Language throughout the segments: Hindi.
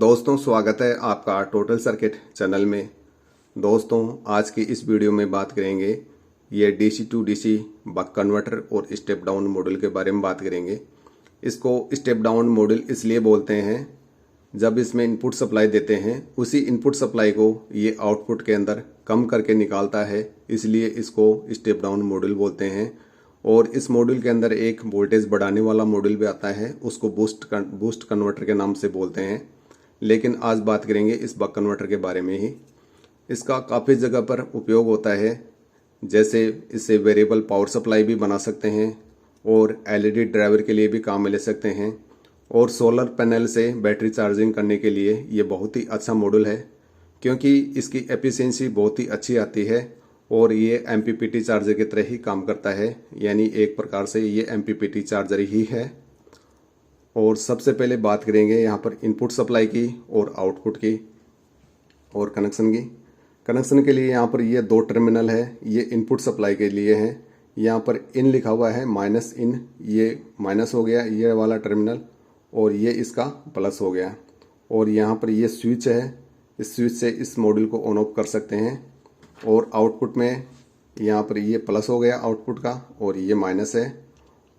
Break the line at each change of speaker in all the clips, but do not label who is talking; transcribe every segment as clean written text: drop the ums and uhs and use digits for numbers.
दोस्तों स्वागत है आपका टोटल सर्किट चैनल में। दोस्तों आज की इस वीडियो में बात करेंगे ये DC to DC buck converter और स्टेप डाउन मॉड्यूल के बारे में बात करेंगे। इसको स्टेप डाउन मॉड्यूल इसलिए बोलते हैं जब इसमें इनपुट सप्लाई देते हैं उसी इनपुट सप्लाई को ये आउटपुट के अंदर कम करके निकालता है, इसलिए इसको स्टेप डाउन मॉड्यूल बोलते हैं। और इस मॉड्यूल के अंदर एक वोल्टेज बढ़ाने वाला मॉड्यूल भी आता है, उसको बूस्ट कन्वर्टर के नाम से बोलते हैं। लेकिन आज बात करेंगे इस बक कन्वर्टर के बारे में ही। इसका काफ़ी जगह पर उपयोग होता है, जैसे इससे वेरिएबल पावर सप्लाई भी बना सकते हैं और एलईडी ड्राइवर के लिए भी काम में ले सकते हैं, और सोलर पैनल से बैटरी चार्जिंग करने के लिए ये बहुत ही अच्छा मॉड्यूल है, क्योंकि इसकी एफिशिएंसी बहुत ही अच्छी आती है और ये एमपीपीटी चार्जर की तरह ही काम करता है, यानी एक प्रकार से ये एमपीपीटी चार्जर ही है। और सबसे पहले बात करेंगे यहाँ पर इनपुट सप्लाई की और आउटपुट की और कनेक्शन की। कनेक्शन के लिए यहाँ पर ये दो टर्मिनल है, ये इनपुट सप्लाई के लिए है। यहाँ पर इन लिखा हुआ है माइनस इन, ये माइनस हो गया ये वाला टर्मिनल, और ये इसका प्लस हो गया। और यहाँ पर ये स्विच है, इस स्विच से इस मॉड्यूल को ऑन ऑफ कर सकते हैं। और आउटपुट में यहाँ पर ये प्लस हो गया आउटपुट का, और ये माइनस है।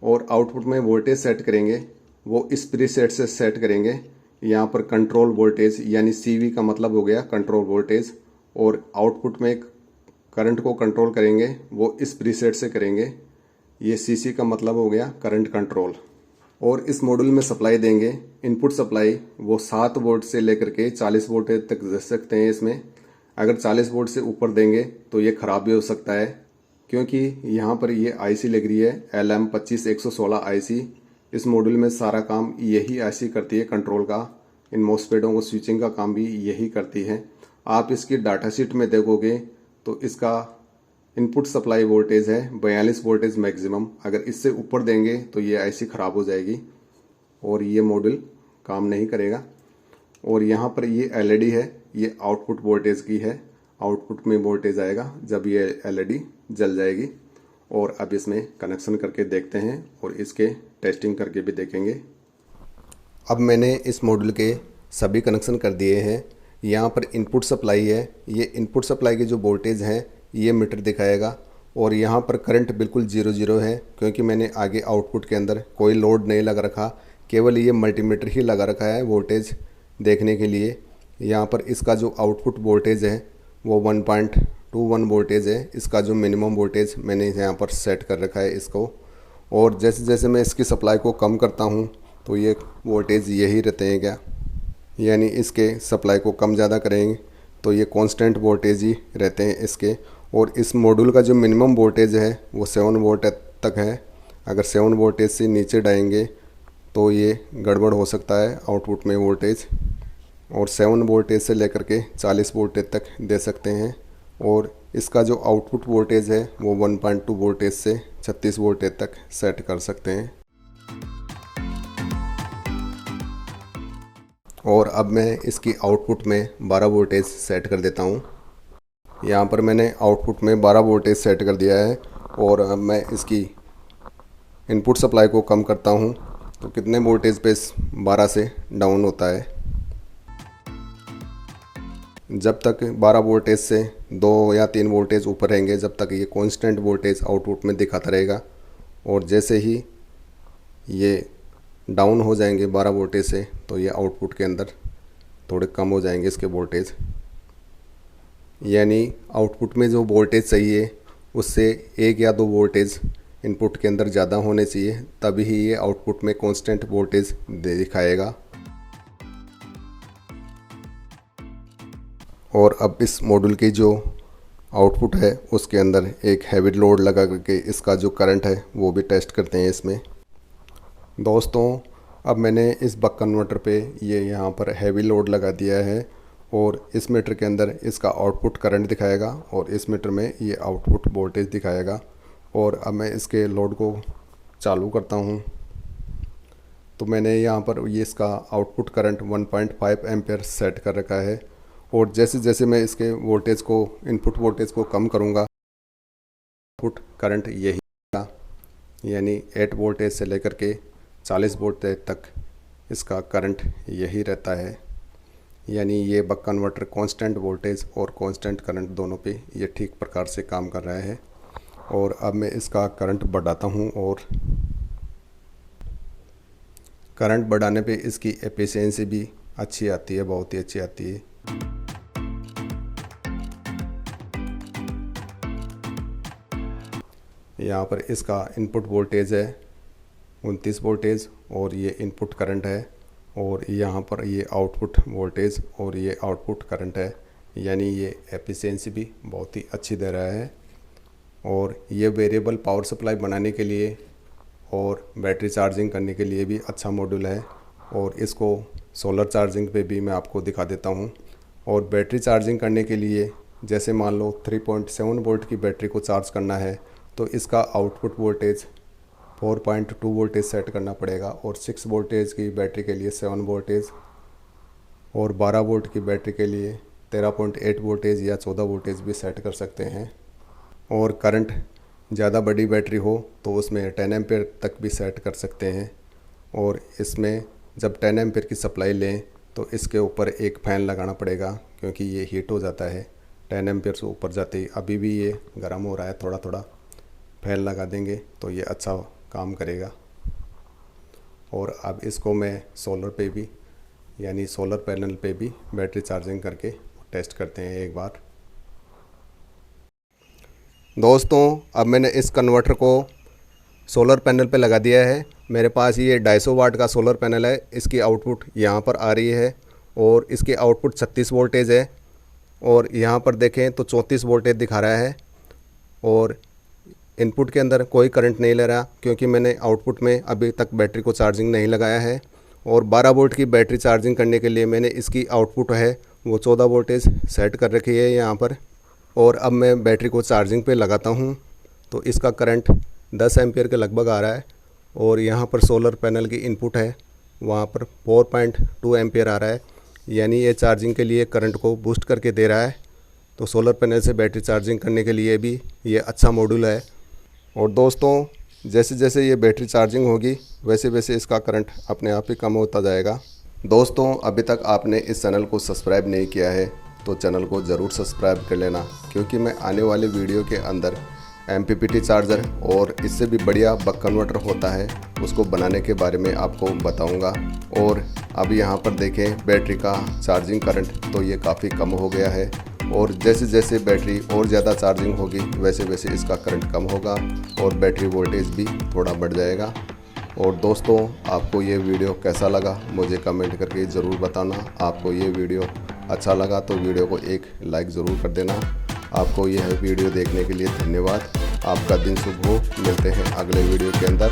और आउटपुट में वोल्टेज सेट करेंगे, वो इस प्रीसेट से सेट करेंगे। यहाँ पर कंट्रोल वोल्टेज यानी सीवी का मतलब हो गया कंट्रोल वोल्टेज, और आउटपुट में करंट को कंट्रोल करेंगे, वो इस प्रीसेट से करेंगे। ये सीसी का मतलब हो गया करंट कंट्रोल। और इस मॉड्यूल में सप्लाई देंगे, इनपुट सप्लाई वो 7 वोल्ट से लेकर के 40 वोल्ट तक दे सकते हैं। इसमें अगर 40 वोल्ट से ऊपर देंगे तो ये ख़राब भी हो सकता है, क्योंकि यहाँ पर ये आईसी लग रही है LM25116 आईसी। इस मॉड्यूल में सारा काम यही आईसी करती है कंट्रोल का, इन मॉसफेटों को स्विचिंग का काम भी यही करती है। आप इसकी डाटा शीट में देखोगे तो इसका इनपुट सप्लाई वोल्टेज है 42 वोल्टेज मैक्सिमम। अगर इससे ऊपर देंगे तो ये आईसी ख़राब हो जाएगी और ये मॉड्यूल काम नहीं करेगा। और यहाँ पर ये एलईडी है, ये आउटपुट वोल्टेज की है, आउटपुट में वोल्टेज आएगा जब ये एलईडी जल जाएगी। और अब इसमें कनेक्शन करके देखते हैं और इसके टेस्टिंग करके भी देखेंगे। अब मैंने इस मॉड्यूल के सभी कनेक्शन कर दिए हैं। यहाँ पर इनपुट सप्लाई है, ये इनपुट सप्लाई के जो वोल्टेज हैं ये मीटर दिखाएगा। और यहाँ पर करंट बिल्कुल 0 है, क्योंकि मैंने आगे आउटपुट के अंदर कोई लोड नहीं लगा रखा, केवल ये मल्टीमीटर ही लगा रखा है वोल्टेज देखने के लिए। यहाँ पर इसका जो आउटपुट वोल्टेज है वो 1.21 वोल्टेज है। इसका जो मिनिमम वोल्टेज मैंने यहाँ पर सेट कर रखा है इसको। और जैसे जैसे मैं इसकी सप्लाई को कम करता हूँ तो ये वोल्टेज यही रहते हैं क्या, यानी इसके सप्लाई को कम ज़्यादा करेंगे तो ये कांस्टेंट वोल्टेज ही रहते हैं इसके। और इस मॉड्यूल का जो मिनिमम वोल्टेज है वो 7 वोल्ट तक है। अगर 7 वोल्टेज से नीचे डालेंगे तो ये गड़बड़ हो सकता है आउटपुट में वोल्टेज। और 7 वोल्टेज से लेकर के 40 वोल्टेज तक दे सकते हैं। और इसका जो आउटपुट वोल्टेज है वो 1.2 वोल्टेज से 36 वोल्टेज तक सेट कर सकते हैं। और अब मैं इसकी आउटपुट में 12 वोल्टेज सेट कर देता हूँ। यहाँ पर मैंने आउटपुट में 12 वोल्टेज सेट कर दिया है। और अब मैं इसकी इनपुट सप्लाई को कम करता हूँ तो कितने वोल्टेज पे 12 से डाउन होता है। जब तक 12 वोल्टेज से 2 या 3 वोल्टेज ऊपर रहेंगे, जब तक ये कांस्टेंट वोल्टेज आउटपुट में दिखाता रहेगा। और जैसे ही ये डाउन हो जाएंगे 12 वोल्टेज से तो ये आउटपुट के अंदर थोड़े कम हो जाएंगे इसके वोल्टेज, यानी आउटपुट में जो वोल्टेज चाहिए उससे 1 या 2 वोल्टेज इनपुट के अंदर ज़्यादा होने चाहिए, तभी ही ये आउटपुट में कांस्टेंट वोल्टेज दिखाएगा। और अब इस मॉड्यूल की जो आउटपुट है उसके अंदर एक हैवी लोड लगा करके इसका जो करंट है वो भी टेस्ट करते हैं इसमें। दोस्तों अब मैंने इस बक कन्वर्टर पे ये यहाँ पर हैवी लोड लगा दिया है, और इस मीटर के अंदर इसका आउटपुट करंट दिखाएगा और इस मीटर में ये आउटपुट वोल्टेज दिखाएगा। और अब मैं इसके लोड को चालू करता हूँ तो मैंने यहाँ पर ये इसका आउटपुट करंट 1.5 एम्पेयर सेट कर रखा है। और जैसे जैसे मैं इसके वोल्टेज को इनपुट वोल्टेज को कम करूँगा आउटपुट करंट यही, यानी 8 वोल्टेज से लेकर के 40 वोल्टेज तक इसका करंट यही रहता है। यानी ये बक कन्वर्टर कांस्टेंट वोल्टेज और कांस्टेंट करंट दोनों पे ये ठीक प्रकार से काम कर रहा है। और अब मैं इसका करंट बढ़ाता हूँ और करंट बढ़ाने पे इसकी एफिशिएंसी भी अच्छी आती है, बहुत ही अच्छी आती है। यहाँ पर इसका इनपुट वोल्टेज है 29 वोल्टेज और ये इनपुट करंट है, और यहाँ पर ये आउटपुट वोल्टेज और ये आउटपुट करंट है, यानी ये एफिशिएंसी भी बहुत ही अच्छी दे रहा है। और ये वेरिएबल पावर सप्लाई बनाने के लिए और बैटरी चार्जिंग करने के लिए भी अच्छा मॉड्यूल है। और इसको सोलर चार्जिंग पे भी मैं आपको दिखा देता हूँ। और बैटरी चार्जिंग करने के लिए जैसे मान लो 3.7 वोल्ट की बैटरी को चार्ज करना है तो इसका आउटपुट वोल्टेज 4.2 वोल्टेज सेट करना पड़ेगा, और 6 वोल्टेज की बैटरी के लिए 7 वोल्टेज, और 12 वोल्ट की बैटरी के लिए 13.8 वोल्टेज या 14 वोल्टेज भी सेट कर सकते हैं। और करंट ज़्यादा बड़ी बैटरी हो तो उसमें 10 एम्पेयर तक भी सेट कर सकते हैं। और इसमें जब 10 एम्पेयर की सप्लाई लें तो इसके ऊपर एक फ़ैन लगाना पड़ेगा, क्योंकि ये हीट हो जाता है 10 एम्पेयर से ऊपर जाते ही। अभी भी ये गर्म हो रहा है, थोड़ा थोड़ा फैन लगा देंगे तो ये अच्छा काम करेगा। और अब इसको मैं सोलर पे भी यानी सोलर पैनल पे भी बैटरी चार्जिंग करके टेस्ट करते हैं एक बार। दोस्तों अब मैंने इस कन्वर्टर को सोलर पैनल पे लगा दिया है। मेरे पास ये 250 वाट का सोलर पैनल है। इसकी आउटपुट यहाँ पर आ रही है और इसकी आउटपुट 36 वोल्टेज है, और यहाँ पर देखें तो 34 वोल्टेज दिखा रहा है। और इनपुट के अंदर कोई करंट नहीं ले रहा, क्योंकि मैंने आउटपुट में अभी तक बैटरी को चार्जिंग नहीं लगाया है। और 12 वोल्ट की बैटरी चार्जिंग करने के लिए मैंने इसकी आउटपुट है वो 14 वोल्टेज सेट कर रखी है यहाँ पर। और अब मैं बैटरी को चार्जिंग पे लगाता हूँ तो इसका करंट 10 एम्पियर के लगभग आ रहा है। और यहाँ पर सोलर पैनल की इनपुट है, वहाँ पर 4.2 एम्पियर आ रहा है, यानी ये चार्जिंग के लिए करंट को बूस्ट करके दे रहा है। तो सोलर पैनल से बैटरी चार्जिंग करने के लिए भी ये अच्छा मॉड्यूल है। और दोस्तों जैसे जैसे ये बैटरी चार्जिंग होगी वैसे वैसे इसका करंट अपने आप ही कम होता जाएगा। दोस्तों अभी तक आपने इस चैनल को सब्सक्राइब नहीं किया है तो चैनल को ज़रूर सब्सक्राइब कर लेना, क्योंकि मैं आने वाले वीडियो के अंदर MPPT चार्जर और इससे भी बढ़िया बक कन्वर्टर होता है उसको बनाने के बारे में आपको बताऊंगा। और अब यहाँ पर देखें बैटरी का चार्जिंग करंट तो ये काफ़ी कम हो गया है, और जैसे जैसे बैटरी और ज़्यादा चार्जिंग होगी वैसे वैसे इसका करंट कम होगा और बैटरी वोल्टेज भी थोड़ा बढ़ जाएगा। और दोस्तों आपको ये वीडियो कैसा लगा मुझे कमेंट करके ज़रूर बताना। आपको ये वीडियो अच्छा लगा तो वीडियो को एक लाइक ज़रूर कर देना। आपको यह वीडियो देखने के लिए धन्यवाद। आपका दिन शुभ हो। मिलते हैं अगले वीडियो के अंदर।